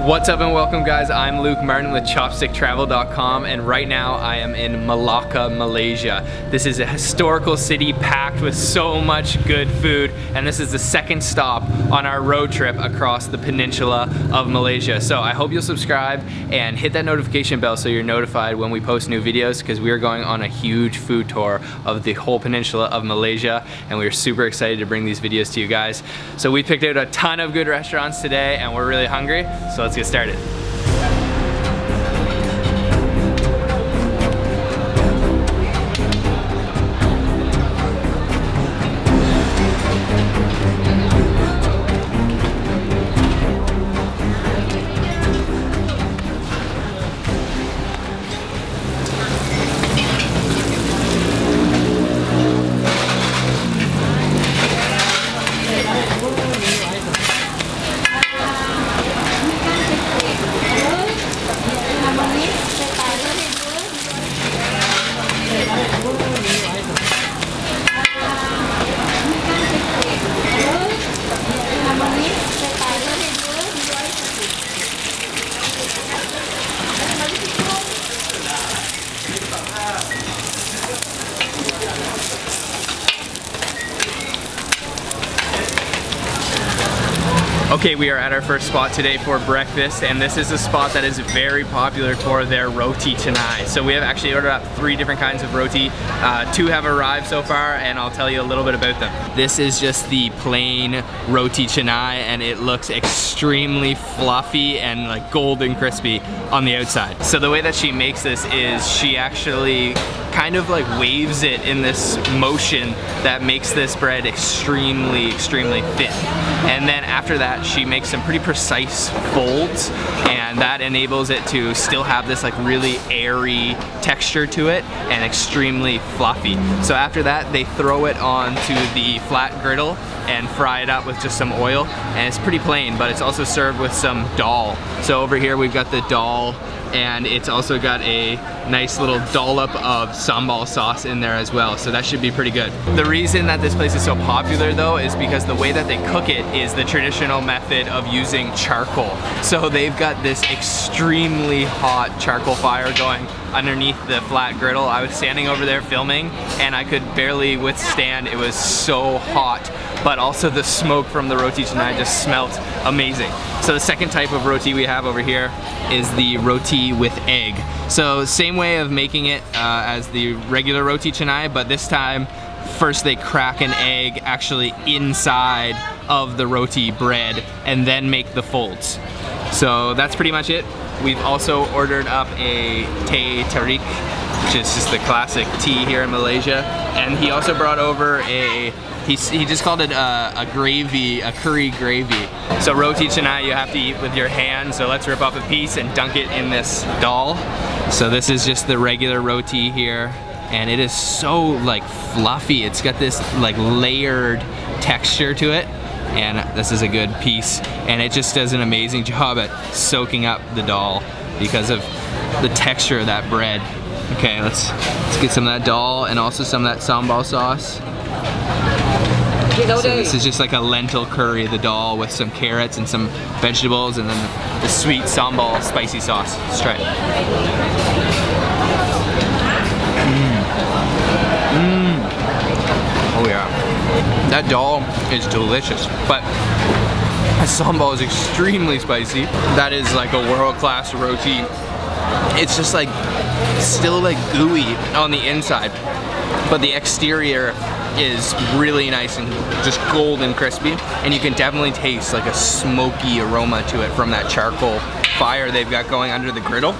What's up and welcome guys, I'm Luke Martin with ChopstickTravel.com and right now I am in Malacca, Malaysia. This is a historical city packed with so much good food, and this is the second stop on our road trip across the peninsula of Malaysia. So I hope you'll subscribe and hit that notification bell so you're notified when we post new videos, because we are going on a huge food tour of the whole peninsula of Malaysia and we're super excited to bring these videos to you guys. So we picked out a ton of good restaurants today and we're really hungry, so let's get started. Okay, we are at our first spot today for breakfast, and this is a spot that is very popular for their roti canai. So we have actually ordered up 3 different kinds of roti. 2 have arrived so far, and I'll tell you a little bit about them. This is just the plain roti canai, and it looks extremely fluffy and like golden crispy on the outside. So the way that she makes this is she actually kind of like waves it in this motion that makes this bread extremely thin. And then after that she makes some pretty precise folds, and that enables it to still have this like really airy texture to it and extremely fluffy. So after that they throw it onto the flat griddle and fry it up with just some oil, and it's pretty plain, but it's also served with some dal. So over here we've got the dal, and it's also got a nice little dollop of sambal sauce in there as well, so that should be pretty good. The reason that this place is so popular though is because the way that they cook it is the traditional method of using charcoal. So they've got this extremely hot charcoal fire going underneath the flat griddle. I was standing over there filming and I could barely withstand, it was so hot, but also the smoke from the roti canai just smelt amazing. So the second type of roti we have over here is the roti with egg. So same way of making it as the regular roti canai, but this time first they crack an egg actually inside of the roti bread and then make the folds. So that's pretty much it. We've also ordered up a teh tarik, which is just the classic tea here in Malaysia, and he also brought over a he just called it a gravy, a curry gravy. So roti canai you have to eat with your hands, so let's rip off a piece and dunk it in this dal. So this is just the regular roti here, and it is so like fluffy. It's got this like layered texture to it, and this is a good piece, and it just does an amazing job at soaking up the dal because of the texture of that bread. Okay, let's get some of that dal and also some of that sambal sauce. So this is just like a lentil curry, the dal with some carrots and some vegetables, and then the sweet sambal spicy sauce. Let's try it. Oh yeah. That dal is delicious, but the sambal is extremely spicy. That is like a world-class roti. It's just like still like gooey on the inside, but the exterior is really nice and just golden crispy, and you can definitely taste like a smoky aroma to it from that charcoal fire they've got going under the griddle.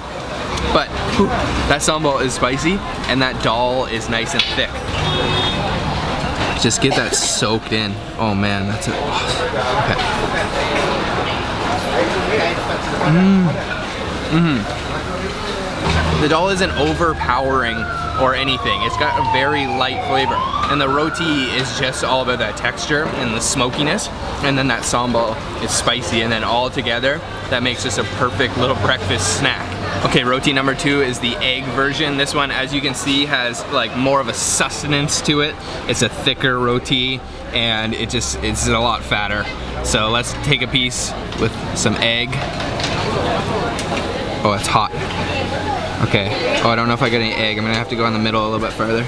But whew, that sambal is spicy and that dal is nice and thick. Just get that soaked in. Oh man, that's it. Okay. The dal isn't overpowering or anything. It's got a very light flavor, and the roti is just all about that texture and the smokiness, and then that sambal is spicy, and then all together that makes this a perfect little breakfast snack. Okay, roti number 2 is the egg version. This one, as you can see, has like more of a sustenance to it. It's a thicker roti, and it's a lot fatter. So let's take a piece with some egg. Oh, it's hot. Okay. Oh, I don't know if I got any egg. I'm gonna have to go in the middle a little bit further.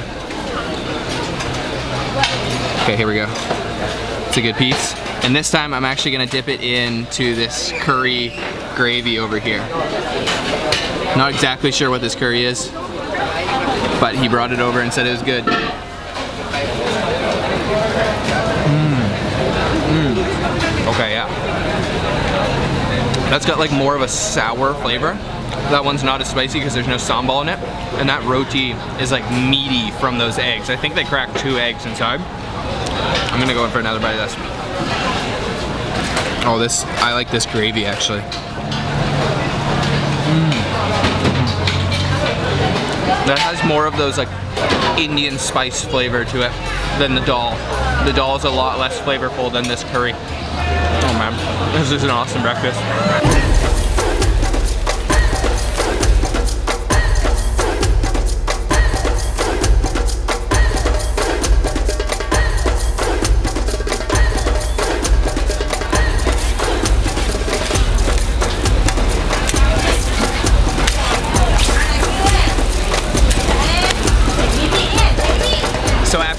Okay, here we go. It's a good piece. And this time I'm actually gonna dip it into this curry gravy over here. Not exactly sure what this curry is, but he brought it over and said it was good. Okay, yeah. That's got like more of a sour flavor. That one's not as spicy because there's no sambal in it. And that roti is like meaty from those eggs. I think they cracked 2 eggs inside. I'm gonna go in for another bite of this. Oh, I like this gravy actually. That has more of those like Indian spice flavor to it than the dal. The dal is a lot less flavorful than this curry. Oh man, this is an awesome breakfast.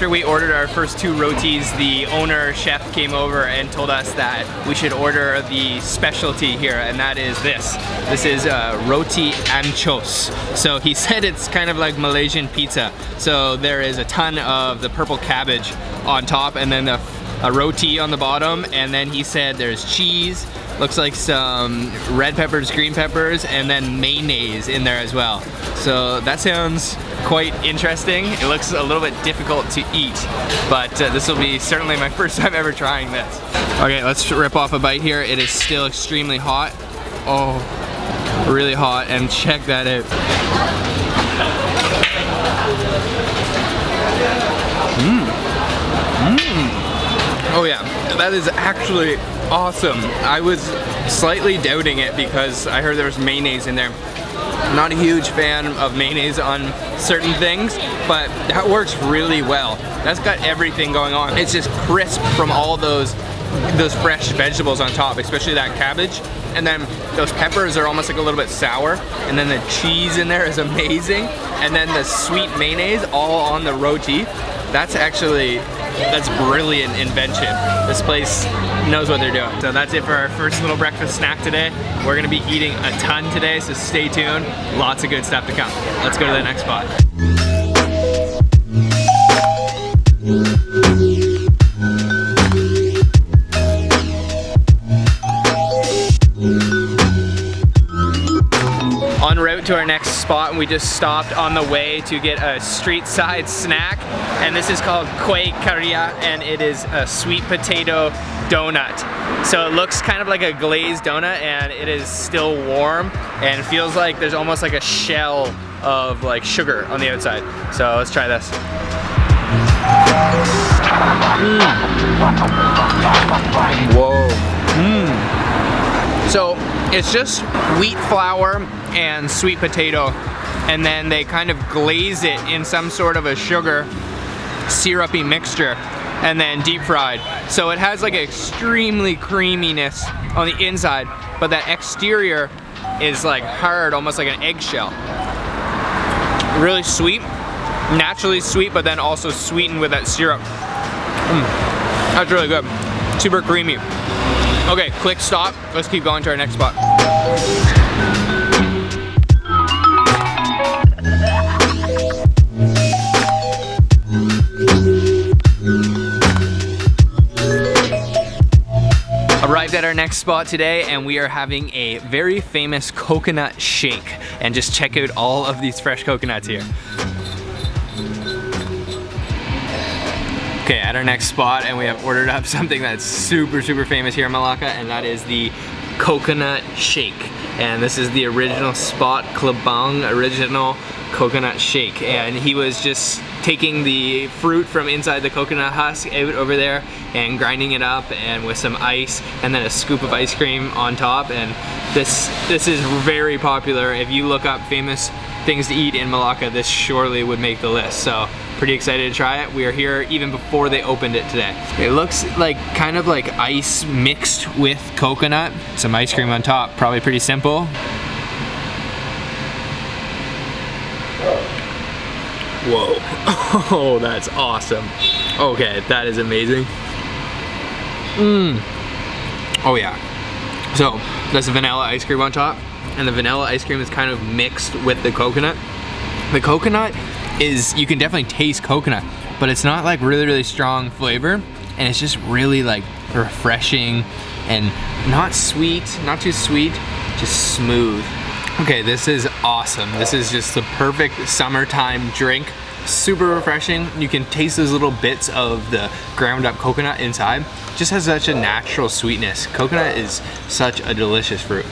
After we ordered our first 2 rotis, the owner chef came over and told us that we should order the specialty here, and that is this. This is roti anchos. So he said it's kind of like Malaysian pizza. So there is a ton of the purple cabbage on top, and then a roti on the bottom, and then he said there's cheese, looks like some red peppers, green peppers, and then mayonnaise in there as well. So that sounds quite interesting. It looks a little bit difficult to eat, but this will be certainly my first time ever trying this. Okay, let's rip off a bite here. It is still extremely hot. Oh, really hot, and check that out. Oh yeah, that is actually awesome. I was slightly doubting it because I heard there was mayonnaise in there. I'm not a huge fan of mayonnaise on certain things, but that works really well. That's got everything going on. It's just crisp from all those fresh vegetables on top, especially that cabbage. And then those peppers are almost like a little bit sour. And then the cheese in there is amazing. And then the sweet mayonnaise all on the roti. That's brilliant invention. This place knows what they're doing. So that's it for our first little breakfast snack today. We're gonna be eating a ton today, so stay tuned. Lots of good stuff to come. Let's go to the next spot. En route to our next spot, and we just stopped on the way to get a street side snack, and this is called Kuih Keria, and it is a sweet potato donut. So it looks kind of like a glazed donut, and it is still warm, and it feels like there's almost like a shell of like sugar on the outside. So let's try this. Whoa. So it's just wheat flour and sweet potato, and then they kind of glaze it in some sort of a sugar syrupy mixture and then deep fried. So it has like an extremely creaminess on the inside, but that exterior is like hard, almost like an eggshell. Really sweet, naturally sweet, but then also sweetened with that syrup. That's really good. Super creamy. Okay, quick stop. Let's keep going to our next spot. Arrived at our next spot today, and we are having a very famous coconut shake. And just check out all of these fresh coconuts here. Okay, at our next spot, and we have ordered up something that's super famous here in Malacca, and that is the coconut shake. And this is the original spot, Keria original coconut shake. And he was just taking the fruit from inside the coconut husk out over there and grinding it up, and with some ice and then a scoop of ice cream on top. And this is very popular. If you look up famous things to eat in Malacca, this surely would make the list. So Pretty excited to try it. We are here even before they opened it today. It looks like kind of like ice mixed with coconut. Some ice cream on top, probably pretty simple. Whoa, oh, that's awesome. Okay, that is amazing. Oh yeah. So, that's the vanilla ice cream on top, and the vanilla ice cream is kind of mixed with the coconut. The coconut is, you can definitely taste coconut, but it's not like really strong flavor, and it's just really like refreshing and not sweet, not too sweet, just smooth. Okay, this is awesome. This is just the perfect summertime drink. Super refreshing. You can taste those little bits of the ground up coconut inside. Just has such a natural sweetness. Coconut is such a delicious fruit.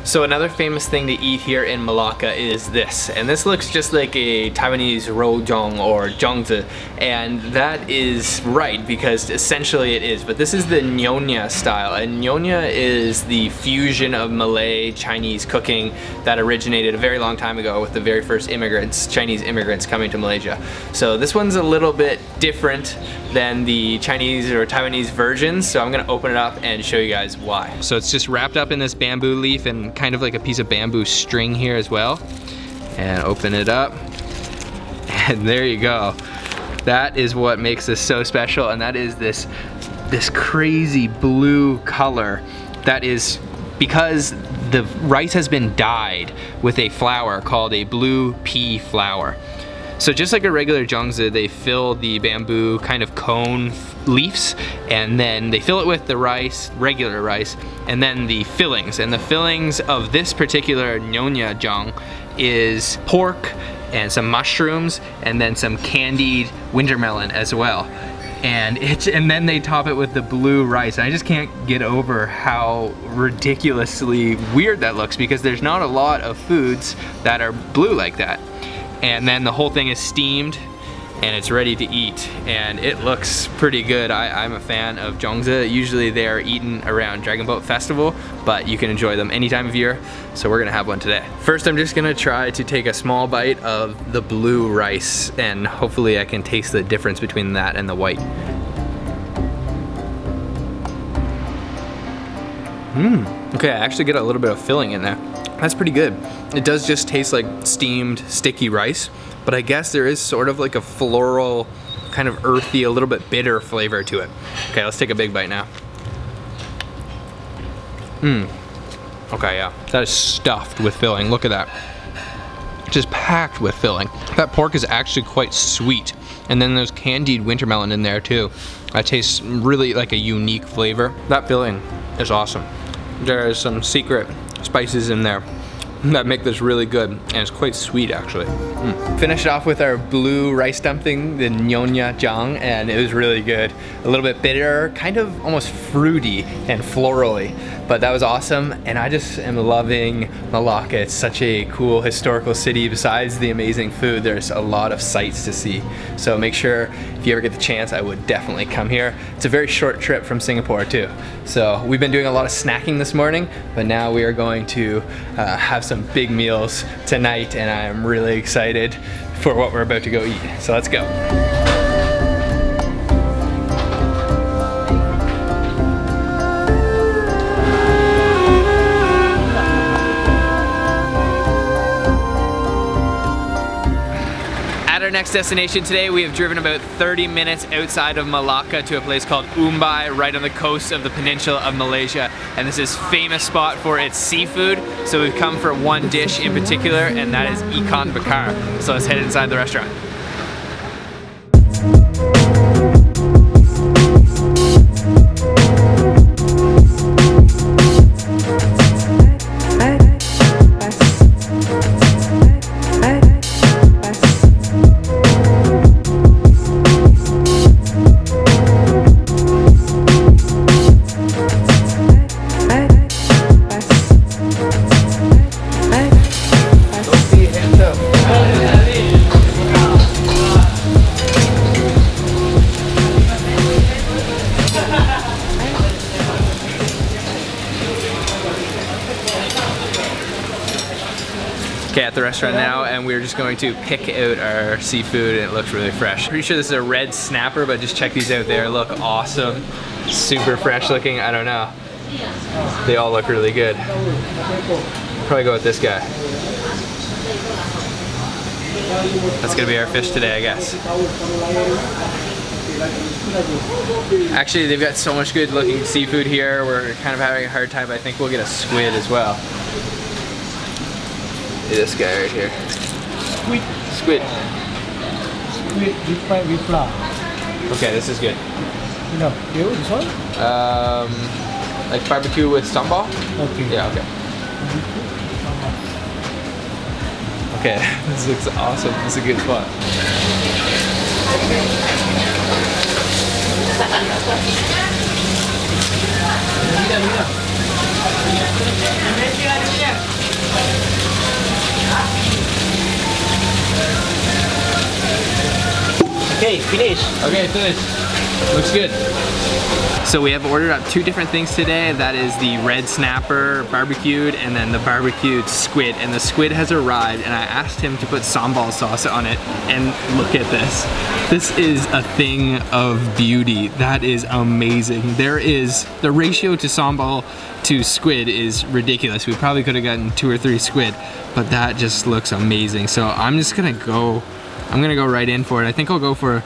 So another famous thing to eat here in Malacca is this, and this looks just like a Taiwanese rojong or zhongzi, and that is right because essentially it is, but this is the Nyonya style, and Nyonya is the fusion of Malay Chinese cooking that originated a very long time ago with the very first immigrants, Chinese immigrants coming to Malaysia. So this one's a little bit different than the Chinese or Taiwanese versions, so I'm gonna open it up and show you guys why. So it's just wrapped up in this bamboo leaf and kind of like a piece of bamboo string here as well. And open it up, and there you go. That is what makes this so special, and that is this crazy blue color that is because the rice has been dyed with a flower called a blue pea flower. So just like a regular zhongzi, they fill the bamboo kind of cone leaves, and then they fill it with the rice, regular rice, and then the fillings. And the fillings of this particular Nyonya zhang is pork and some mushrooms and then some candied winter melon as well. And then they top it with the blue rice. And I just can't get over how ridiculously weird that looks because there's not a lot of foods that are blue like that. And then the whole thing is steamed and it's ready to eat, and it looks pretty good. I'm a fan of zhongzi. Usually they are eaten around Dragon Boat Festival, but you can enjoy them any time of year, so we're gonna have one today. First, I'm just gonna try to take a small bite of the blue rice, and hopefully I can taste the difference between that and the white. Okay, I actually get a little bit of filling in there. That's pretty good. It does just taste like steamed, sticky rice, but I guess there is sort of like a floral, kind of earthy, a little bit bitter flavor to it. Okay, let's take a big bite now. Okay, yeah, that is stuffed with filling. Look at that. Just packed with filling. That pork is actually quite sweet. And then there's candied winter melon in there too. That tastes really like a unique flavor. That filling is awesome. There's some secret spices in there that make this really good, and it's quite sweet actually. Finished off with our blue rice dumpling, the Nyonya zhang, and it was really good. A little bit bitter, kind of almost fruity and florally. But that was awesome, and I just am loving Malacca. It's such a cool historical city. Besides the amazing food, there's a lot of sights to see. So make sure if you ever get the chance, I would definitely come here. It's a very short trip from Singapore too. So we've been doing a lot of snacking this morning, but now we are going to have some big meals tonight, and I am really excited for what we're about to go eat. So let's go. At our next destination today, we have driven about 30 minutes outside of Malacca to a place called Umbai, right on the coast of the peninsula of Malaysia. And this is famous spot for its seafood. So we've come for one dish in particular, and that is ikan bakar. So let's head inside the restaurant. Okay, at the restaurant now, and we're just going to pick out our seafood, and it looks really fresh. Pretty sure this is a red snapper, but just check these out. They look awesome. Super fresh looking, I don't know. They all look really good. Probably go with this guy. That's gonna be our fish today, I guess. Actually, they've got so much good looking seafood here. We're kind of having a hard time. I think we'll get a squid as well. This guy right here. Squid. Squid. Squid deep fried with flour. Okay, this is good. No, this one? Like barbecue with sambal? Okay. Yeah, okay. Okay, this looks awesome. This is a good spot. Okay, finish. Okay, finished. Looks good. So we have ordered up 2 different things today. That is the red snapper barbecued, and then the barbecued squid. And the squid has arrived, and I asked him to put sambal sauce on it, and look at this. This is a thing of beauty. That is amazing. There is, the ratio to sambal to squid is ridiculous. We probably could have gotten 2 or 3 squid, but that just looks amazing. So I'm just gonna go, I'm gonna go right in for it. I think I'll go for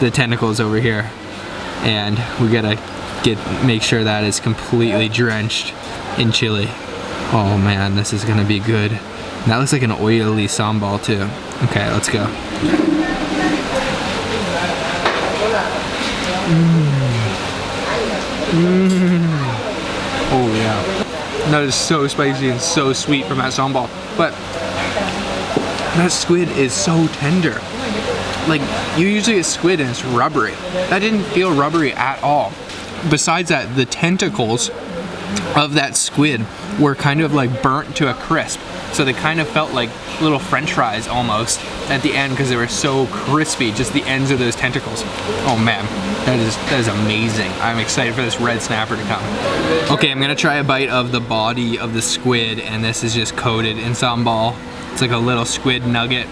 the tentacles over here. And we gotta make sure that is completely drenched in chili. Oh man, this is gonna be good. And that looks like an oily sambal too. Okay, let's go. Oh yeah. That is so spicy and so sweet from that sambal. But that squid is so tender. Like, you usually get squid and it's rubbery. That didn't feel rubbery at all. Besides that, the tentacles of that squid were kind of like burnt to a crisp. So they kind of felt like little French fries almost at the end because they were so crispy, just the ends of those tentacles. Oh man, that is amazing. I'm excited for this red snapper to come. Okay, I'm gonna try a bite of the body of the squid, and this is just coated in sambal. It's like a little squid nugget.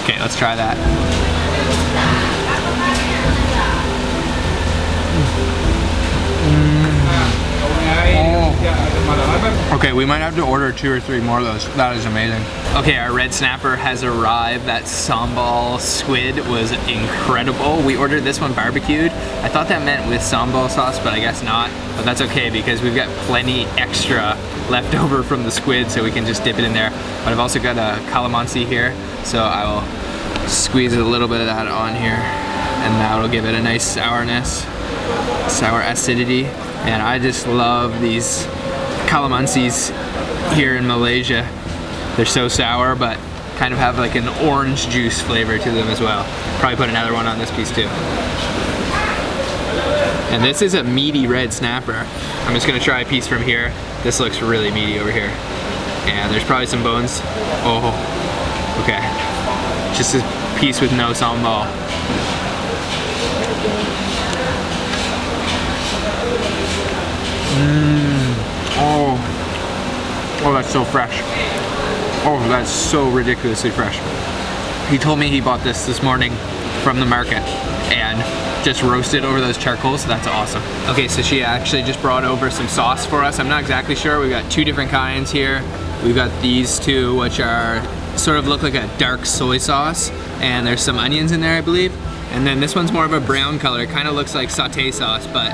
Okay, let's try that. Okay, we might have to order 2 or 3 more of those. That is amazing. Okay, our red snapper has arrived. That sambal squid was incredible. We ordered this one barbecued. I thought that meant with sambal sauce, but I guess not. But that's okay because we've got plenty extra left over from the squid, so we can just dip it in there. But I've also got a calamansi here, so I will squeeze a little bit of that on here, and that'll give it a nice sourness, sour acidity. And I just love these calamansis here in Malaysia. They're so sour, but kind of have like an orange juice flavor to them as well. Probably put another one on this piece too. And this is a meaty red snapper. I'm just gonna try a piece from here. This looks really meaty over here. And there's probably some bones. Oh, okay. Just a piece with no sambal. Oh, that's so fresh. Oh, that's so ridiculously fresh. He told me he bought this morning from the market and just roasted over those charcoals. That's awesome. Okay, so she actually just brought over some sauce for us. I'm not exactly sure. We've got two different kinds here. We've got these two, which are sort of look like a dark soy sauce, and there's some onions in there, I believe. And then this one's more of a brown color. It kind of looks like sauté sauce, but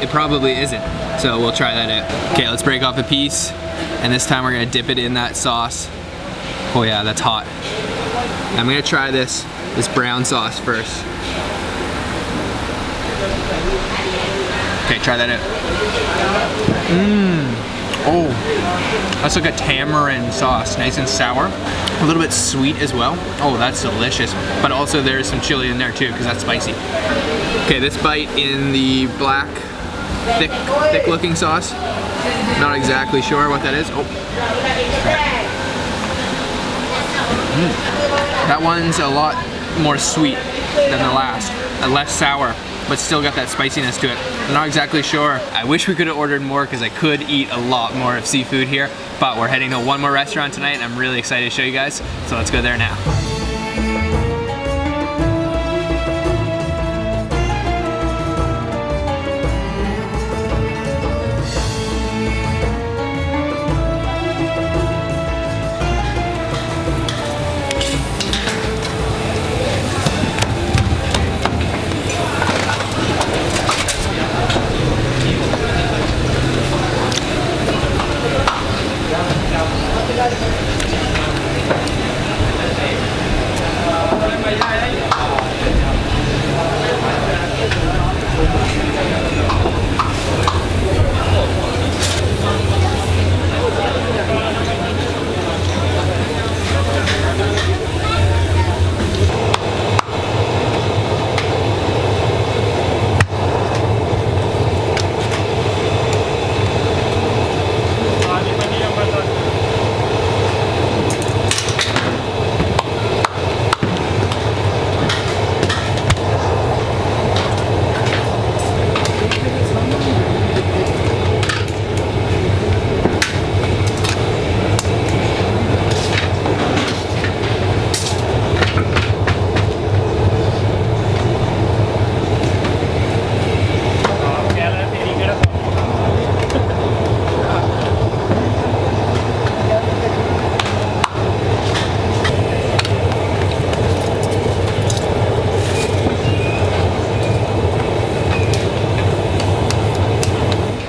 it probably isn't. So we'll try that out. Okay, let's break off a piece. And this time we're gonna dip it in that sauce. Oh yeah, that's hot. I'm gonna try this brown sauce first. Okay, try that out. Oh, that's like a tamarind sauce, nice and sour. A little bit sweet as well. Oh, that's delicious. But also there's some chili in there too, because that's spicy. Okay, this bite in the black, thick looking sauce. Not exactly sure what that is. Oh. That one's a lot more sweet than the last, and less sour, but still got that spiciness to it. I'm not exactly sure. I wish we could have ordered more because I could eat a lot more of seafood here, but we're heading to one more restaurant tonight and I'm really excited to show you guys, so let's go there now.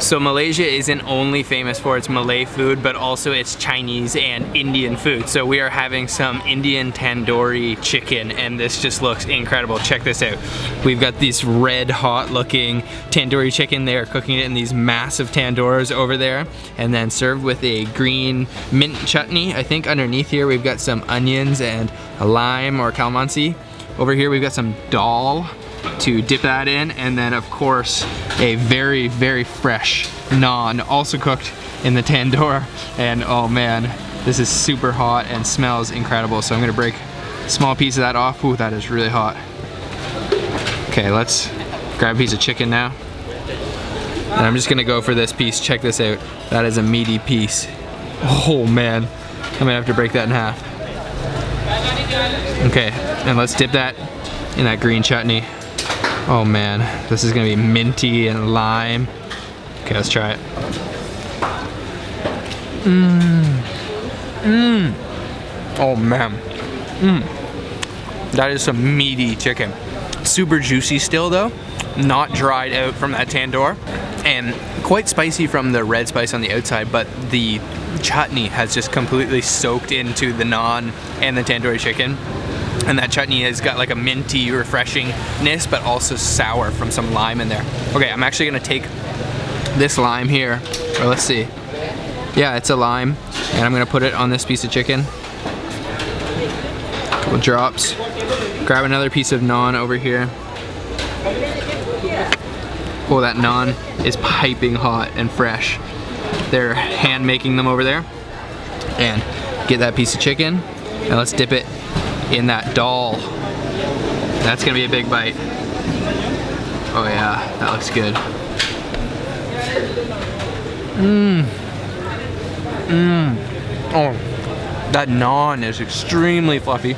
So Malaysia isn't only famous for its Malay food, but also its Chinese and Indian food. So we are having some Indian tandoori chicken, and this just looks incredible. Check this out. We've got this red hot looking tandoori chicken. They are cooking it in these massive tandoors over there, and then served with a green mint chutney. I think underneath here we've got some onions and a lime or calamansi. Over here we've got some dal to dip that in, and then of course a very fresh naan, also cooked in the tandoor. And oh man, this is super hot and smells incredible. So I'm gonna break a small piece of that off. Ooh, that is really hot. Okay, let's grab a piece of chicken now, and I'm just gonna go for this piece. Check this out. That is a meaty piece. Oh man, I'm gonna have to break that in half. Okay, and let's dip that in that green chutney. Oh man, this is gonna be minty and lime. Okay, let's try it. Oh man. That is some meaty chicken. Super juicy still though, not dried out from that tandoor, and quite spicy from the red spice on the outside, but the chutney has just completely soaked into the naan and the tandoori chicken. And that chutney has got like a minty refreshingness, but also sour from some lime in there. Okay, I'm actually gonna take this lime here, or let's see. Yeah, it's a lime, and I'm gonna put it on this piece of chicken. A couple drops. Grab another piece of naan over here. Oh, that naan is piping hot and fresh. They're hand making them over there. And get that piece of chicken, and let's dip it in that dal. That's gonna be a big bite. Oh yeah, that looks good. Oh, that naan is extremely fluffy.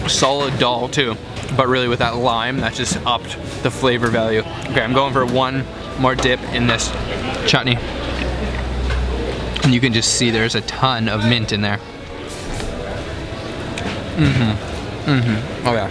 Solid dal too, but really with that lime, that just upped the flavor value. Okay, I'm going for one more dip in this chutney. And you can just see there's a ton of mint in there. Oh yeah,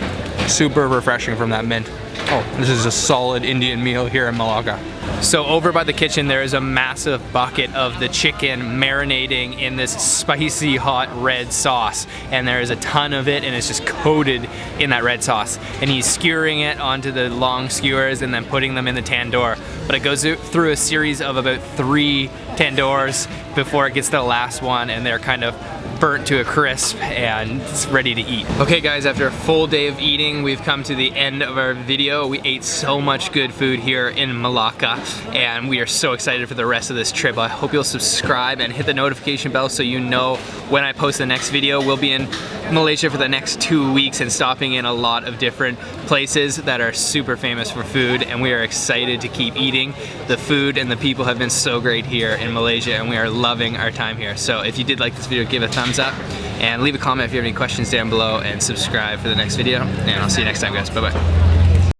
super refreshing from that mint. Oh, this is a solid Indian meal here in Malacca. So over by the kitchen there is a massive bucket of the chicken marinating in this spicy hot red sauce, and there is a ton of it and it's just coated in that red sauce, and he's skewering it onto the long skewers and then putting them in the tandoor. But it goes through a series of about 3 tandoors before it gets to the last one, and they're kind of burnt to a crisp and it's ready to eat. Okay guys, after a full day of eating, we've come to the end of our video. We ate so much good food here in Malacca and we are so excited for the rest of this trip. I hope you'll subscribe and hit the notification bell so you know when I post the next video. We'll be in Malaysia for the next 2 weeks and stopping in a lot of different places that are super famous for food, and we are excited to keep eating. The food and the people have been so great here in Malaysia and we are loving our time here. So if you did like this video, give it a thumbs up and leave a comment if you have any questions down below, and subscribe for the next video, and I'll see you next time guys. Bye bye.